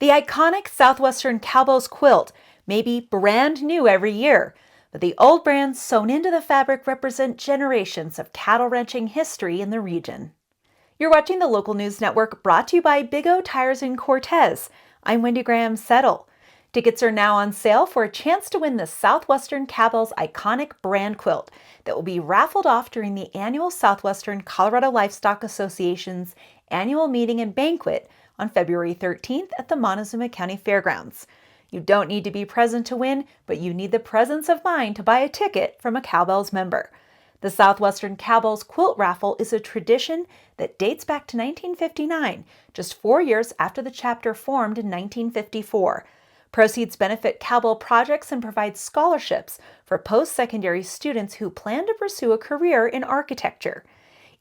The iconic Southwestern Cowbelles Quilt may be brand new every year, but the old brands sewn into the fabric represent generations of cattle ranching history in the region. You're watching the Local News Network, brought to you by Big O Tires in Cortez. I'm Wendy Graham-Settle. Tickets are now on sale for a chance to win the Southwestern Cowbelles iconic brand quilt that will be raffled off during the annual Southwestern Colorado Livestock Association's annual meeting and banquet on February 13th at the Montezuma County Fairgrounds. You don't need to be present to win, but you need the presence of mind to buy a ticket from a Cowbelles member. The Southwestern Cowbelles Quilt Raffle is a tradition that dates back to 1959, just 4 years after the chapter formed in 1954. Proceeds benefit cowbell projects and provide scholarships for post-secondary students who plan to pursue a career in architecture.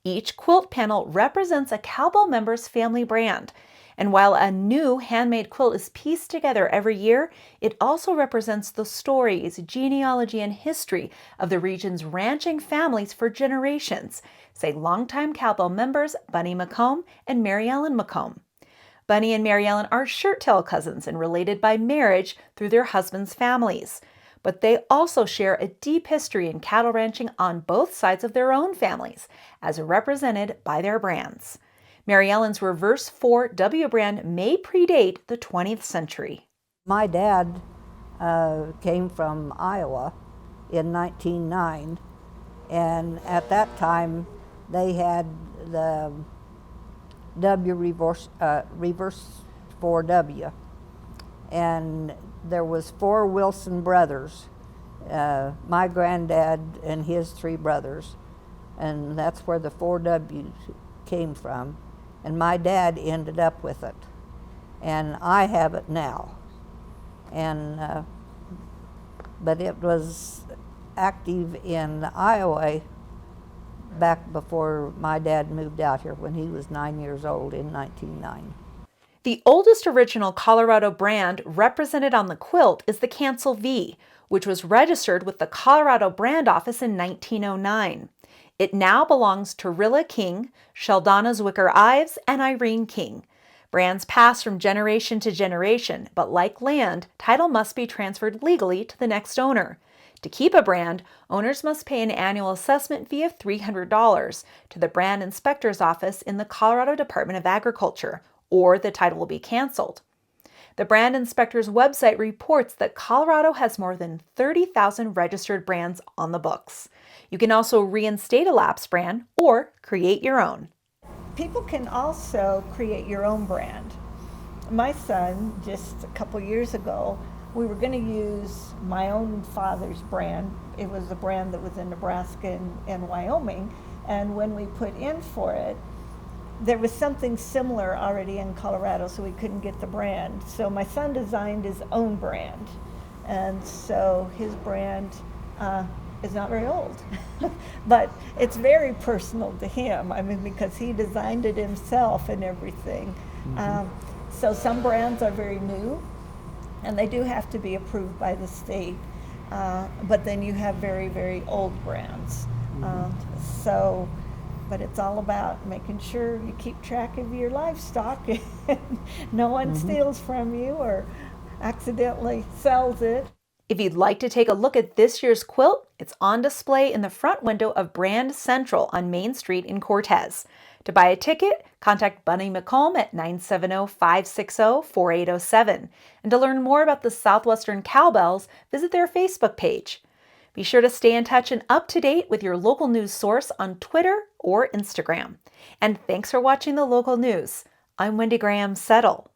Each quilt panel represents a cowbell member's family brand. And while a new handmade quilt is pieced together every year, it also represents the stories, genealogy, and history of the region's ranching families for generations, say longtime cowbell members Bunny McComb and Mary Ellen McComb. Bunny and Mary Ellen are shirt-tail cousins and related by marriage through their husbands' families. But they also share a deep history in cattle ranching on both sides of their own families, as represented by their brands. Mary Ellen's Reverse 4W brand may predate the 20th century. My dad came from Iowa in 1909, and at that time they had the reverse 4W, and there was 4 Wilson brothers, my granddad and his 3 brothers, and that's where the 4W came from. And my dad ended up with it, and I have it now. And but it was active in Iowa back before my dad moved out here when he was 9 years old in 1909. The oldest original Colorado brand represented on the quilt is the Cancel V, which was registered with the Colorado Brand Office in 1909. It now belongs to Rilla King, Sheldona Zwicker Ives, and Irene King. Brands pass from generation to generation, but like land, title must be transferred legally to the next owner. To keep a brand, owners must pay an annual assessment fee of $300 to the Brand Inspector's Office in the Colorado Department of Agriculture, or the title will be canceled. The Brand Inspector's website reports that Colorado has more than 30,000 registered brands on the books. You can also reinstate a lapsed brand or create your own. People can also create your own brand. My son, just a couple years ago, we were going to use my own father's brand. It was a brand that was in Nebraska and Wyoming, and when we put in for it, there was something similar already in Colorado, so we couldn't get the brand. So my son designed his own brand, and so his brand is not very old, but it's very personal to him. I mean, because he designed it himself and everything. So some brands are very new, and they do have to be approved by the state. But then you have very, very old brands. But it's all about making sure you keep track of your livestock and no one steals from you or accidentally sells it. If you'd like to take a look at this year's quilt, it's on display in the front window of Brand Central on Main Street in Cortez. To buy a ticket, contact Bunny McComb at 970-560-4807. And to learn more about the Southwestern Cowbelles, visit their Facebook page. Be sure to stay in touch and up to date with your local news source on Twitter or Instagram. And thanks for watching the local news. I'm Wendy Graham-Settle.